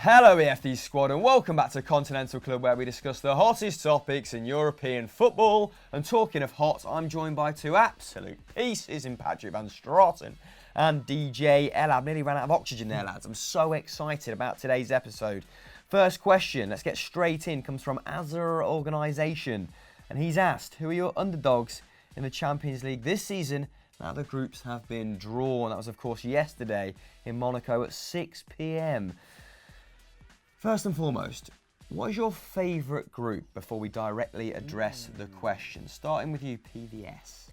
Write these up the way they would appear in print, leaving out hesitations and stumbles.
Hello EFD squad and welcome back to Continental Club, where we discuss the hottest topics in European football. And talking of hot, I'm joined by two absolute pieces in Patrick Van Straten and DJ Elab. Nearly ran out of oxygen there, lads. I'm so excited about today's episode. First question, let's get straight in, comes from Azure Organisation. And he's asked, who are your underdogs in the Champions League this season? Now the groups have been drawn. That was, of course, yesterday in Monaco at 6 p.m. First and foremost, what is your favourite group before we directly address the question? Starting with you, PVS.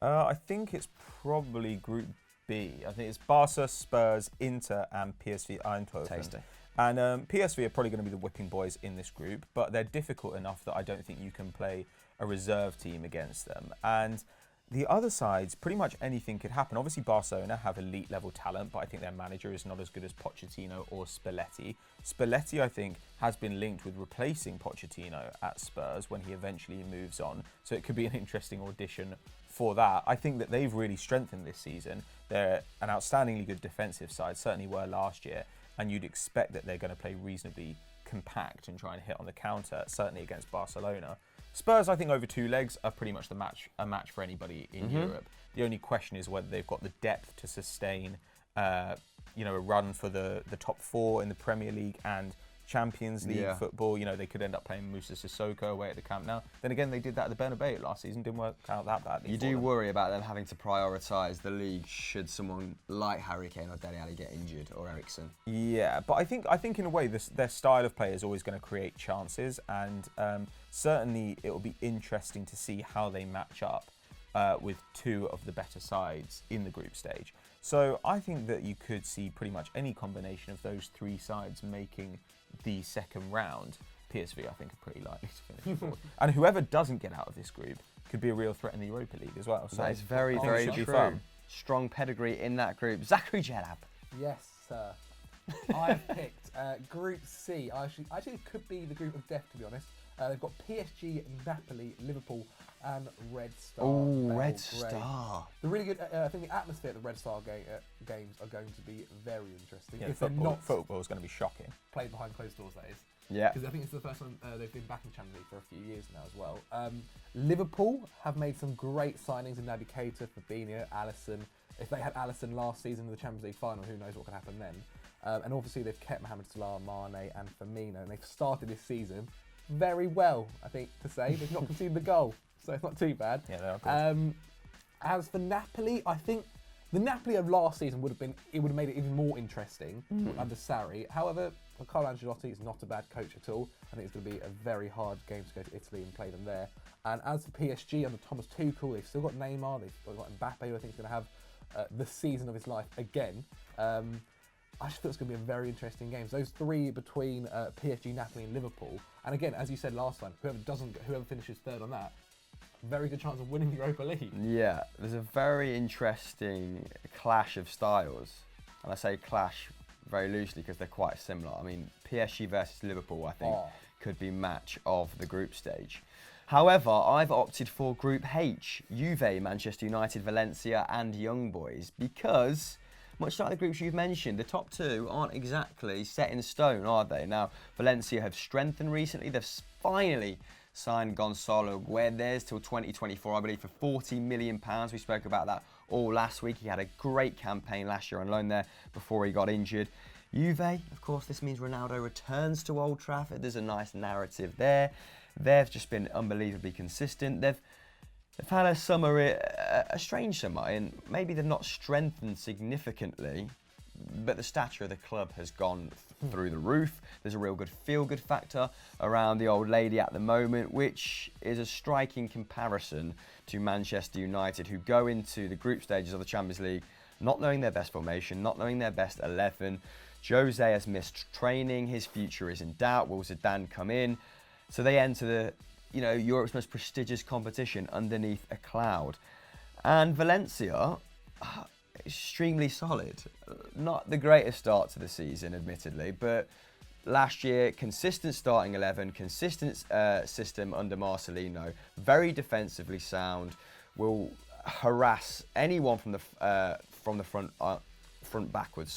I think it's probably Group B. I think it's Barca, Spurs, Inter and PSV Eindhoven. Tasty. And PSV are probably going to be the whipping boys in this group, but they're difficult enough that I don't think you can play a reserve team against them. And the other sides, pretty much anything could happen. Obviously, Barcelona have elite level talent, but I think their manager is not as good as Pochettino or Spalletti. Spalletti, I think, has been linked with replacing Pochettino at Spurs when he eventually moves on. So it could be an interesting audition for that. I think that they've really strengthened this season. They're an outstandingly good defensive side, certainly were last year. And you'd expect that they're going to play reasonably compact and try and hit on the counter, certainly against Barcelona. Spurs, I think, over two legs are pretty much a match for anybody in Europe. The only question is whether they've got the depth to sustain, a run for the top four in the Premier League and Champions League football. They could end up playing Moussa Sissoko away at the Camp Nou. Then again, they did that at the Bernabeu last season. Didn't work out that badly. You do worry about them having to prioritise the league should someone like Harry Kane or Dele Alli get injured, or Eriksen. Yeah, but I think in a way their style of play is always going to create chances, and certainly it will be interesting to see how they match up with two of the better sides in the group stage. So I think that you could see pretty much any combination of those three sides making the second round. PSV, I think, are pretty likely to finish fourth. And whoever doesn't get out of this group could be a real threat in the Europa League as well. So that is very, very true. Strong pedigree in that group. Zachary Jelab. Yes, sir. I've picked Group C. Actually, it could be the group of death, to be honest. They've got PSG, Napoli, Liverpool, and Red Star. Oh, Red Star. The really good. I think the atmosphere at the Red Star games are going to be very interesting. Yeah, if they're not football is going to be shocking. Played behind closed doors, that is. Yeah. Because I think it's the first time they've been back in the Champions League for a few years now as well. Liverpool have made some great signings in Naby Keita, Fabinho, Alisson. If they had Alisson last season in the Champions League final, who knows what could happen then. And obviously they've kept Mohamed Salah, Mane and Firmino, and they've started this season very well, I think, to say. They've not conceded the goal, so it's not too bad. Yeah, they are good. As for Napoli, I think the Napoli of last season would have made it even more interesting under Sarri. However, Carlo Ancelotti is not a bad coach at all. I think it's going to be a very hard game to go to Italy and play them there. And as for PSG, under Thomas Tuchel, they've still got Neymar, they've got Mbappe, who I think is going to have the season of his life again. I just feel it's going to be a very interesting game. So those three between PSG, Napoli and Liverpool. And again, as you said last time, whoever finishes third on that, very good chance of winning the Europa League. Yeah, there's a very interesting clash of styles. And I say clash very loosely because they're quite similar. I mean, PSG versus Liverpool, I think, could be match of the group stage. However, I've opted for Group H, Juve, Manchester United, Valencia and Young Boys, because much like the groups you've mentioned, the top two aren't exactly set in stone, are they? Now, Valencia have strengthened recently. They've finally signed Gonzalo Guedes till 2024, I believe, for £40 million. We spoke about that all last week. He had a great campaign last year on loan there before he got injured. Juve, of course, this means Ronaldo returns to Old Trafford. There's a nice narrative there. They've just been unbelievably consistent. They've had a summer, a strange summer, and maybe they've not strengthened significantly, but the stature of the club has gone through the roof. There's a real good feel-good factor around the old lady at the moment, which is a striking comparison to Manchester United, who go into the group stages of the Champions League not knowing their best formation, not knowing their best 11. Jose has missed training. His future is in doubt. Will Zidane come in? So they enter the Europe's most prestigious competition underneath a cloud. And Valencia, extremely solid. Not the greatest start to the season, admittedly, but last year, consistent starting 11, consistent system under Marcelino, very defensively sound, will harass anyone from the front backwards,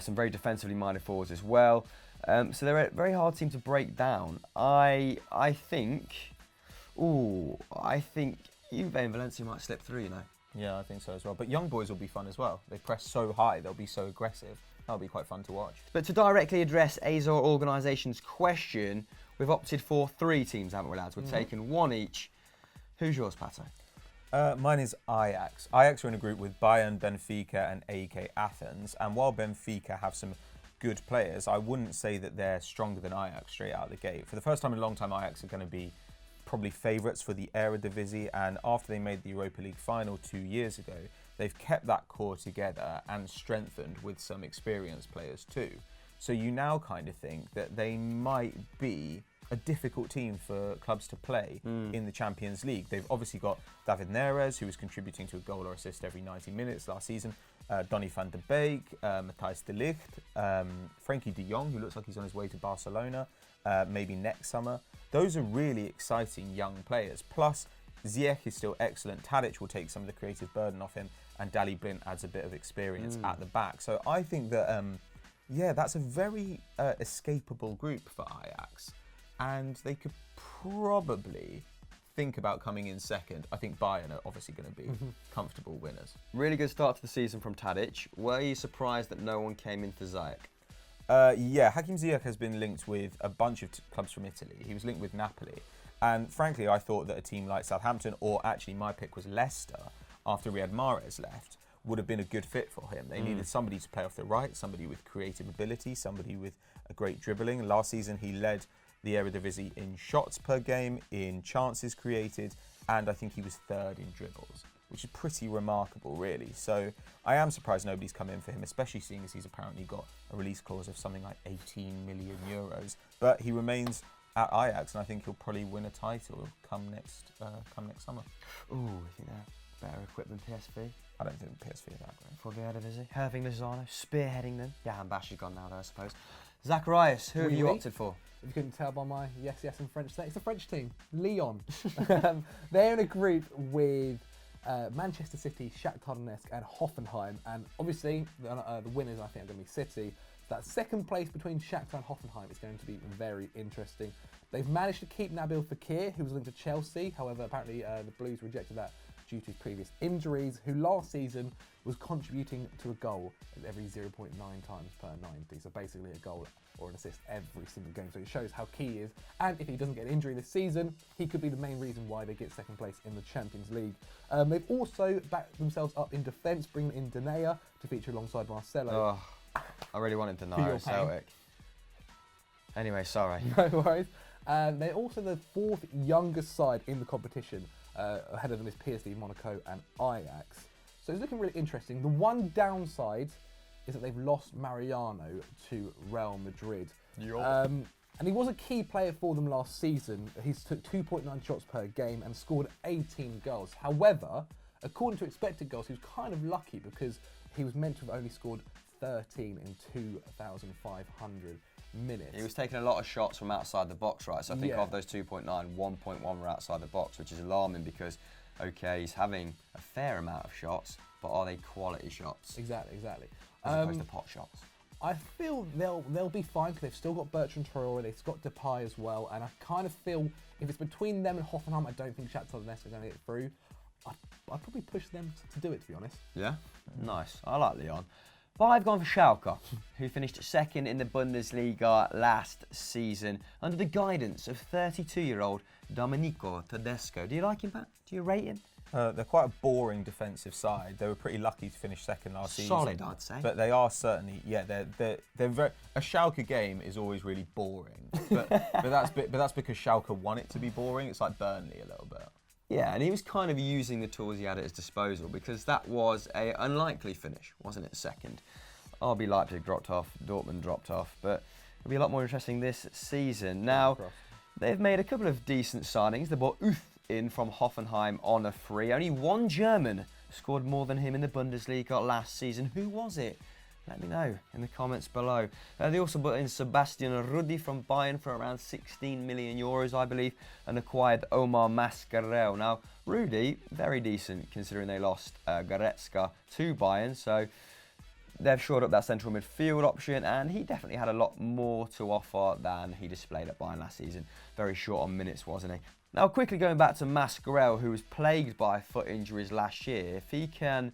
some very defensively minded forwards as well. So they're a very hard team to break down. I think Juve and Valencia might slip through, you know. Yeah, I think so as well. But young boys will be fun as well. They press so high, they'll be so aggressive. That'll be quite fun to watch. But to directly address Azor Organisation's question, we've opted for 3 teams, haven't we, lads? We've taken 1 each. Who's yours, Pato? Mine is Ajax. Ajax are in a group with Bayern, Benfica and AEK Athens. And while Benfica have some good players, I wouldn't say that they're stronger than Ajax straight out of the gate. For the first time in a long time, Ajax are going to be probably favourites for the Eredivisie, and after they made the Europa League final 2 years ago, they've kept that core together and strengthened with some experienced players too. So you now kind of think that they might be a difficult team for clubs to play in the Champions League. They've obviously got David Neres, who was contributing to a goal or assist every 90 minutes last season, Donny van de Beek, Matthijs de Ligt, Frenkie de Jong, who looks like he's on his way to Barcelona, maybe next summer. Those are really exciting young players. Plus, Ziyech is still excellent. Tadic will take some of the creative burden off him, and Dali Blind adds a bit of experience at the back. So I think that, that's a very escapable group for Ajax. And they could probably think about coming in second. I think Bayern are obviously going to be comfortable winners. Really good start to the season from Tadic. Were you surprised that no one came in for Ziyech? Hakim Ziyech has been linked with a bunch of clubs from Italy. He was linked with Napoli. And frankly, I thought that a team like Southampton, or actually my pick was Leicester, after Riyad Mahrez left, would have been a good fit for him. They needed somebody to play off the right, somebody with creative ability, somebody with a great dribbling. Last season, he led the Eredivisie in shots per game, in chances created, and I think he was 3rd in dribbles, which is pretty remarkable, really. So I am surprised nobody's come in for him, especially seeing as he's apparently got a release clause of something like 18 million euros. But he remains at Ajax, and I think he'll probably win a title come next summer. Ooh, I think they're better equipped than PSV. I don't think PSV are that great. For the Eredivisie. Herving Lozano, spearheading them. Jahan Bash is gone now, though, I suppose. Zacharias, who have you opted for? If you couldn't tell by my yes and French there, it's a French team, Lyon. They're in a group with Manchester City, Shakhtar Donetsk and Hoffenheim, and obviously the winners I think are going to be City. That second place between Shakhtar and Hoffenheim is going to be very interesting. They've managed to keep Nabil Fekir, who was linked to Chelsea. However, apparently the Blues rejected that due to his previous injuries, who last season was contributing to a goal every 0.9 times per 90. So basically a goal or an assist every single game. So it shows how key he is. And if he doesn't get an injury this season, he could be the main reason why they get second place in the Champions League. They've also backed themselves up in defence, bringing in Denea to feature alongside Marcelo. Oh, I really wanted Denea at Celtic. Anyway, sorry. No worries. They're also the 4th youngest side in the competition. Ahead of them is PSV, Monaco and Ajax. So it's looking really interesting. The one downside is that they've lost Mariano to Real Madrid. And he was a key player for them last season. He's took 2.9 shots per game and scored 18 goals. However, according to expected goals, he was kind of lucky because he was meant to have only scored 13 in 2,500 minutes. He was taking a lot of shots from outside the box, right? So I think of those 2.9, 1.1 were outside the box, which is alarming because, okay, he's having a fair amount of shots, but are they quality shots? Exactly. As opposed to pot shots. I feel they'll be fine because they've still got Bertrand Traore, they've got Depay as well, and I kind of feel if it's between them and Hoffenheim, I don't think Shakhtar Donetsk are going to get through. I'd probably push them to do it, to be honest. Yeah? Nice. I like Lyon. But I've gone for Schalke, who finished 2nd in the Bundesliga last season under the guidance of 32-year-old Domenico Tedesco. Do you like him, Pat? Do you rate him? They're quite a boring defensive side. They were pretty lucky to finish 2nd last season. Solid, I'd say. But they are certainly, they're very. A Schalke game is always really boring. But that's because Schalke want it to be boring. It's like Burnley a little bit. Yeah, and he was kind of using the tools he had at his disposal because that was an unlikely finish, wasn't it? 2nd. RB Leipzig dropped off, Dortmund dropped off, but it'll be a lot more interesting this season. Now, they've made a couple of decent signings. They bought Uth in from Hoffenheim on a free. Only one German scored more than him in the Bundesliga last season. Who was it? Let me know in the comments below. They also brought in Sebastian Rudi from Bayern for around 16 million euros, I believe, and acquired Omar Mascarell. Now, Rudi, very decent considering they lost Goretzka to Bayern, so they've shored up that central midfield option, and he definitely had a lot more to offer than he displayed at Bayern last season. Very short on minutes, wasn't he? Now, quickly going back to Mascarell, who was plagued by foot injuries last year, if he can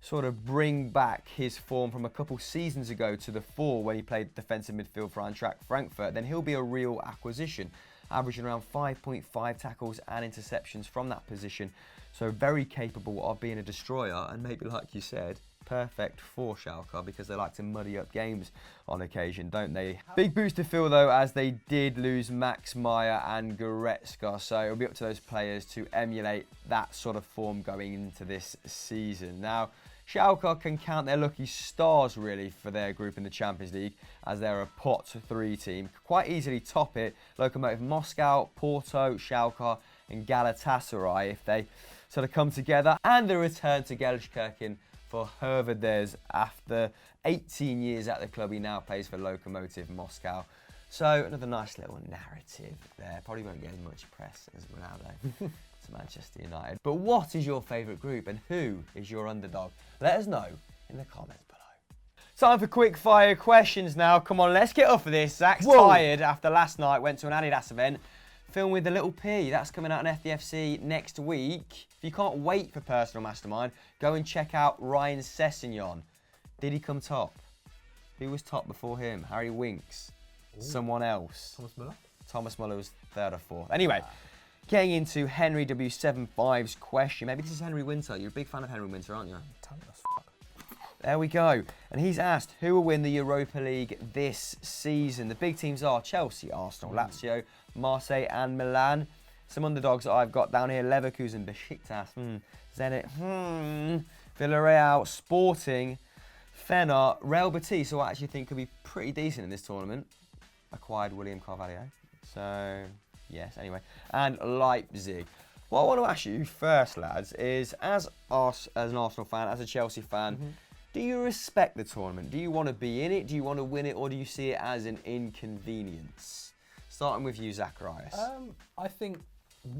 sort of bring back his form from a couple seasons ago to the fore when he played defensive midfield for Eintracht Frankfurt, then he'll be a real acquisition, averaging around 5.5 tackles and interceptions from that position. So very capable of being a destroyer, and maybe, like you said, perfect for Schalke because they like to muddy up games on occasion, don't they? Big boots to fill though, as they did lose Max Meyer and Goretzka, so it'll be up to those players to emulate that sort of form going into this season. Now, Schalke can count their lucky stars really for their group in the Champions League, as they're a pot 3 team. Quite easily top it, Lokomotiv Moscow, Porto, Schalke and Galatasaray if they sort of come together, and the return to Gelsenkirchen for Hervedez after 18 years at the club. He now plays for Lokomotiv Moscow. So another nice little narrative there. Probably won't get as much press as Ronaldo to Manchester United. But what is your favourite group and who is your underdog? Let us know in the comments below. Time for quick fire questions now. Come on, let's get up for this. Zach's tired after last night, went to an Adidas event. Film with the little P, that's coming out on FDFC next week. If you can't wait for Personal Mastermind, go and check out Ryan Sessegnon. Did he come top? Who was top before him? Harry Winks? Ooh. Someone else? Thomas Muller? Thomas Muller was 3rd or 4th. Anyway, getting into Henry W75's question. Maybe this is Henry Winter. You're a big fan of Henry Winter, aren't you? There we go. And he's asked, who will win the Europa League this season? The big teams are Chelsea, Arsenal, Lazio, Marseille and Milan. Some underdogs that I've got down here: Leverkusen, Besiktas, Zenit, Villarreal, Sporting, Fener, Real Betis, who I actually think could be pretty decent in this tournament. Acquired William Carvalho. So, yes, anyway. And Leipzig. What I want to ask you first, lads, is as an Arsenal fan, as a Chelsea fan, do you respect the tournament? Do you want to be in it? Do you want to win it? Or do you see it as an inconvenience? Starting with you, Zacharias. I think,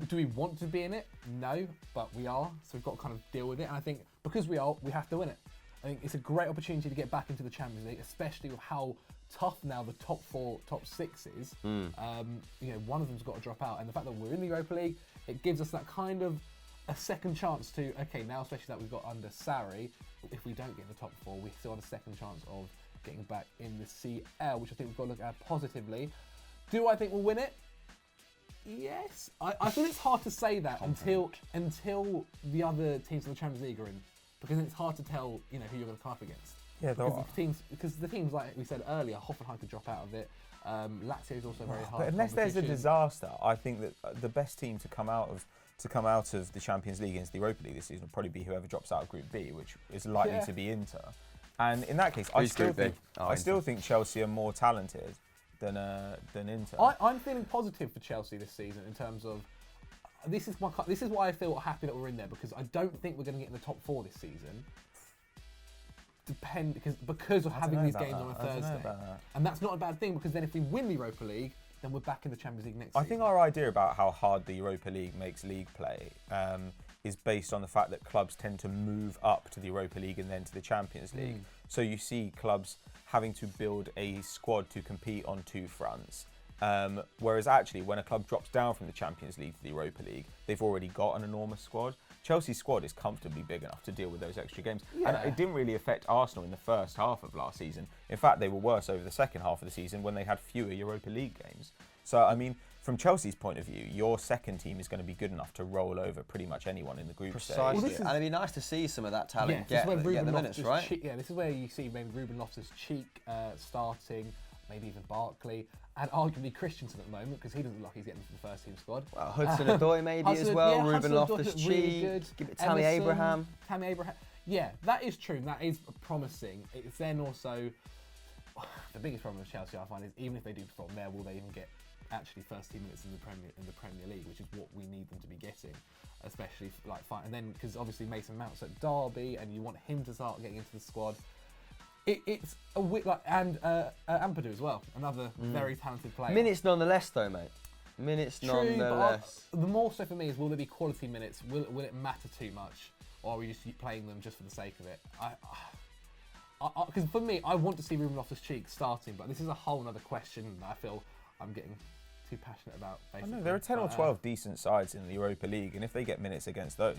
do we want to be in it? No, but we are. So we've got to kind of deal with it. And I think because we are, we have to win it. I think it's a great opportunity to get back into the Champions League, especially with how tough now the top 4, top 6 is. You know, one of them's got to drop out. And the fact that we're in the Europa League, it gives us that kind of a second chance to, okay, now especially that we've got under Sarri, if we don't get in the top 4, we still have a second chance of getting back in the CL, which I think we've got to look at positively. Do I think we'll win it? Yes. I think it's hard to say that until the other teams in the Champions League are in, because it's hard to tell, you know, who you're going to come up against. Yeah, because the teams, like we said earlier, Hoffenheim could drop out of it. Lazio is also very hard. But unless there's a disaster, I think that the best team to come out of the Champions League into the Europa League this season will probably be whoever drops out of Group B, which is likely to be Inter. And in that case, I still think Chelsea are more talented than Inter. I'm feeling positive for Chelsea this season in terms of this is why I feel happy that we're in there, because I don't think we're going to get in the top 4 this season. Because of having these games on a Thursday, and that's not a bad thing, because then if we win the Europa League, then we're back in the Champions League next season. I think our idea about how hard the Europa League makes league play is based on the fact that clubs tend to move up to the Europa League and then to the Champions League. So you see clubs having to build a squad to compete on 2 fronts. Whereas actually, when a club drops down from the Champions League to the Europa League, they've already got an enormous squad. Chelsea's squad is comfortably big enough to deal with those extra games. Yeah. And it didn't really affect Arsenal in the first half of last season. In fact, they were worse over the second half of the season when they had fewer Europa League games. So, I mean, from Chelsea's point of view, your second team is going to be good enough to roll over pretty much anyone in the group stage. Well, and it'd be nice to see some of that talent get the minutes, right? This is where you see maybe Ruben Loftus-Cheek starting, maybe even Barkley, and arguably Christensen at the moment, because he doesn't look like he's getting into the first team squad. Well, Hudson-Odoi maybe as well, Ruben Loftus-Cheek, really give it Tammy Abraham. Yeah, that is true, that is promising. It's then also, the biggest problem with Chelsea I find is even if they do perform there, will they even get actually first team minutes in the Premier League, which is what we need them to be getting, especially like and then because obviously Mason Mount's at Derby and you want him to start getting into the squad. It's a and Ampadu as well, another very talented player. Minutes nonetheless, though, mate. Minutes nonetheless. But the more so for me is, will there be quality minutes? Will it matter too much, or are we just playing them just for the sake of it? because for me, I want to see Ruben Loftus-Cheek starting, but this is a whole other question that I feel I'm getting too passionate about. Basically. I know there are 10 or 12 decent sides in the Europa League, and if they get minutes against those,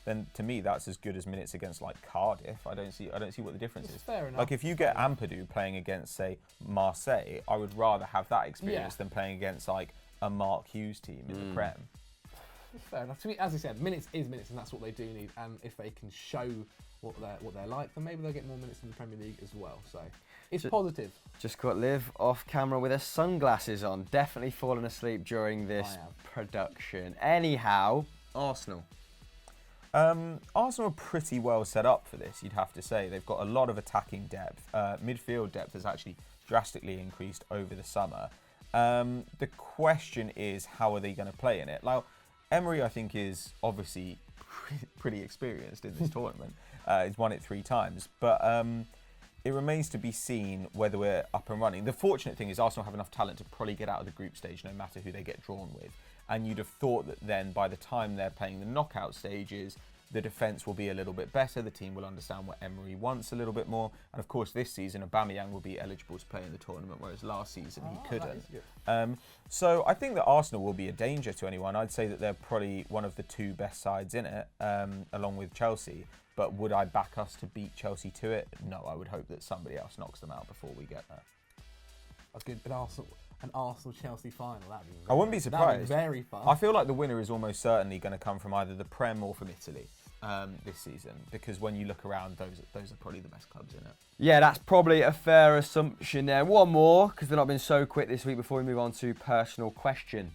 then to me that's as good as minutes against like Cardiff. I don't see what the difference is. Fair enough. Like if you get Ampadu playing against say Marseille, I would rather have that experience than playing against like a Mark Hughes team in the Prem. Fair enough. To me, as I said, minutes is minutes, and that's what they do need. And if they can show what they're like, then maybe they'll get more minutes in the Premier League as well. So it's positive. Just got Liv off camera with her sunglasses on. Definitely fallen asleep during this production. Anyhow, Arsenal. Arsenal are pretty well set up for this, you'd have to say. They've got a lot of attacking depth. Midfield depth has actually drastically increased over the summer. The question is, how are they going to play in it? Now, Emery, I think, is obviously pretty experienced in this tournament. He's won it 3 times, but it remains to be seen whether we're up and running. The fortunate thing is Arsenal have enough talent to probably get out of the group stage no matter who they get drawn with. And you'd have thought that then by the time they're playing the knockout stages, the defence will be a little bit better. The team will understand what Emery wants a little bit more. And of course, this season, Aubameyang will be eligible to play in the tournament, whereas last season he couldn't. So I think that Arsenal will be a danger to anyone. I'd say that they're probably one of the 2 best sides in it, along with Chelsea. But would I back us to beat Chelsea to it? No, I would hope that somebody else knocks them out before we get there. An Arsenal-Chelsea final, that'd be I wouldn't be surprised. That'd be very fun. I feel like the winner is almost certainly going to come from either the Prem or from Italy this season, because when you look around, those are probably the best clubs in it. Yeah, that's probably a fair assumption there. One more, because they've not been so quick this week before we move on to personal question.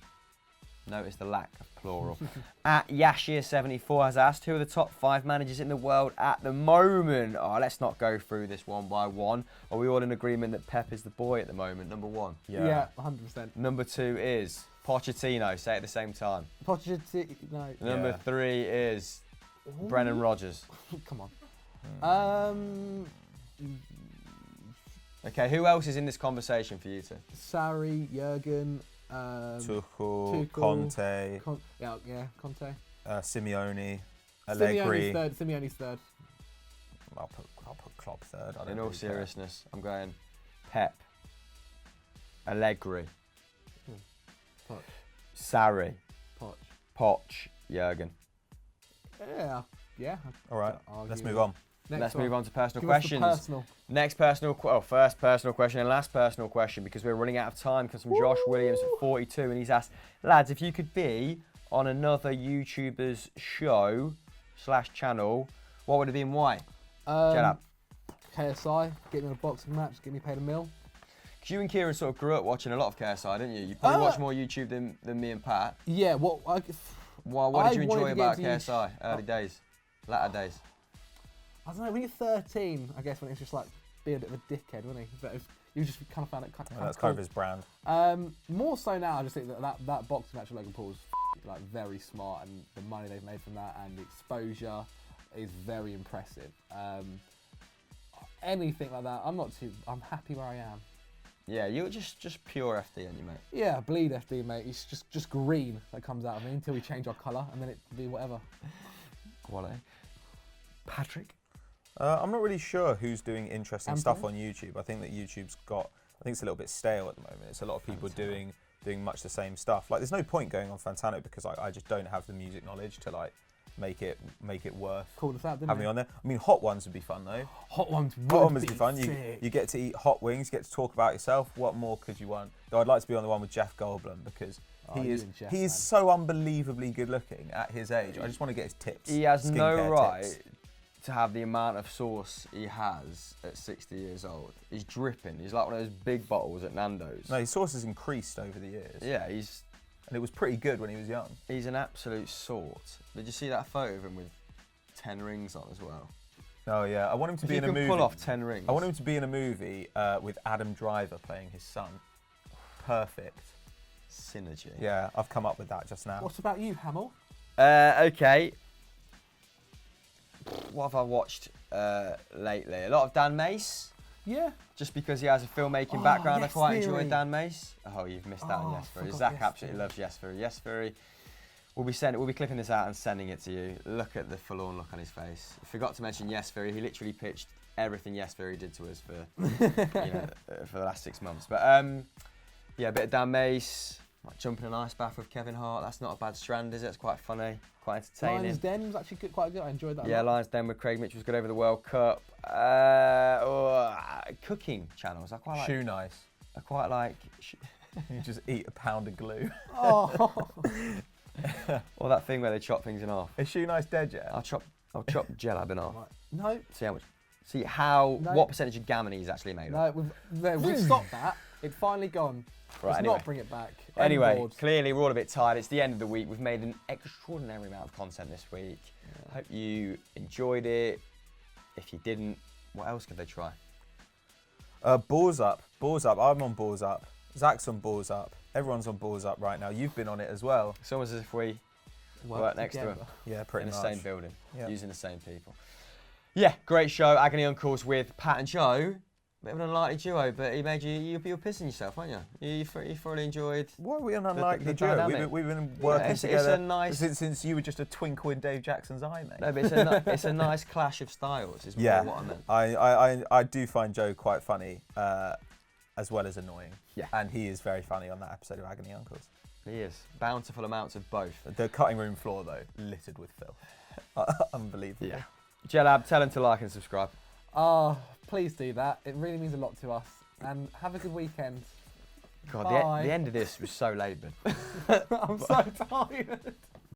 Notice the lack of plural. At Yashir74 has asked, who are the top 5 managers in the world at the moment? Oh, let's not go through this one by one. Are we all in agreement that Pep is the boy at the moment, number 1? Yeah, 100%. Number 2 is Pochettino. Say it at the same time. Pochettino. Number 3 is Brendan Rodgers. Come on. Okay, who else is in this conversation for you two? Sarri, Jurgen, Tuchel, Conte, Conte. Simeone, Allegri. Simeone's third. I'll put Klopp third. In all seriousness, I'm going Pep, Allegri, Poch. Sarri, Poch, Jurgen. Yeah. All right, let's move on. Let's move on to personal questions. Next first personal question and last personal question, because we're running out of time, comes from Josh Williams at 42, and he's asked, lads, if you could be on another YouTuber's show / channel, what would it be and why? Shut up. KSI, get me in a boxing match, get me paid $1 million. Because you and Kieran sort of grew up watching a lot of KSI, didn't you? You probably watch more YouTube than me and Pat. Yeah, what did you enjoy about KSI? Early days? Latter days? I don't know, when you're 13, I guess, when it's just like being a bit of a dickhead, wasn't he? But you just kind of found it kind of that's cool. kind of his brand. More so now, I just think that boxing match with Logan Paul is like very smart, and the money they've made from that and the exposure is very impressive. Anything like that, I'm happy where I am. Yeah, you're just pure FD, aren't you, mate? Yeah, bleed FD, mate. It's just green that comes out of me until we change our colour, and then it'll be whatever. Quality. Patrick? I'm not really sure who's doing interesting stuff on YouTube. I think that YouTube's I think it's a little bit stale at the moment. It's a lot of people doing much the same stuff. Like, there's no point going on Fantano because I just don't have the music knowledge to like make it worth having me on there. I mean, Hot Ones would be fun though. Hot Ones would be fun. You get to eat hot wings, you get to talk about yourself. What more could you want? Though I'd like to be on the one with Jeff Goldblum because he is so unbelievably good looking at his age. I just want to get his tips. He has no right to have the amount of sauce he has at 60 years old. He's dripping. He's like one of those big bottles at Nando's. No, his sauce has increased over the years. Yeah, and it was pretty good when he was young. He's an absolute sort. Did you see that photo of him with 10 rings on as well? Oh yeah, I want him to be in a movie. He can pull off 10 rings. I want him to be in a movie with Adam Driver playing his son. Perfect. Synergy. Yeah, I've come up with that just now. What about you, Hamill? Okay. What have I watched lately? A lot of Dan Mace. Yeah. Just because he has a filmmaking background, I quite enjoy Dan Mace. Oh, you've missed out on Yes Fury. Zach absolutely loves Yes Fury. Yes Fury. We'll be clipping this out and sending it to you. Look at the forlorn look on his face. I forgot to mention Yes Fury. He literally pitched everything Yes Theory did to us for for the last 6 months. But yeah, a bit of Dan Mace, like jumping in an ice bath with Kevin Hart. That's not a bad strand, is it? It's quite funny, quite entertaining. Lions Den was actually quite good. I enjoyed that. Yeah, Lions Den with Craig Mitchell was good over the World Cup. Cooking channels. I quite like. You just eat a pound of glue. Oh. Or that thing where they chop things in half. Is Shoe Nice dead yet? I'll chop Jelab in half. No. What percentage of gammon he's actually made of. We've stopped that. It's finally gone. Right, Let's anyway. not bring it back. Anyway, clearly we're all a bit tired. It's the end of the week. We've made an extraordinary amount of content this week. Yeah. Hope you enjoyed it. If you didn't, what else could they try? Balls up. I'm on balls up. Zach's on balls up. Everyone's on balls up right now. You've been on it as well. It's almost as if we work next to him. Yeah, pretty much. In the same building, using the same people. Yeah, great show. Agony Uncles with Pat and Joe. Bit of an unlikely duo, but he made you were pissing yourself, weren't you? You thoroughly enjoyed. Why are we an unlikely duo? dynamic. We've been working together it's a nice, since you were just a twinkle in Dave Jackson's eye, mate. No, but it's a nice clash of styles. Is more what I meant. I do find Joe quite funny, as well as annoying. Yeah, and he is very funny on that episode of Agony Uncles. He is. Bountiful amounts of both. The cutting room floor though, littered with filth. Unbelievable. Yeah. Jelab, tell him to like and subscribe. Please do that. It really means a lot to us. And have a good weekend. God, the end of this was so laboured. I'm so tired.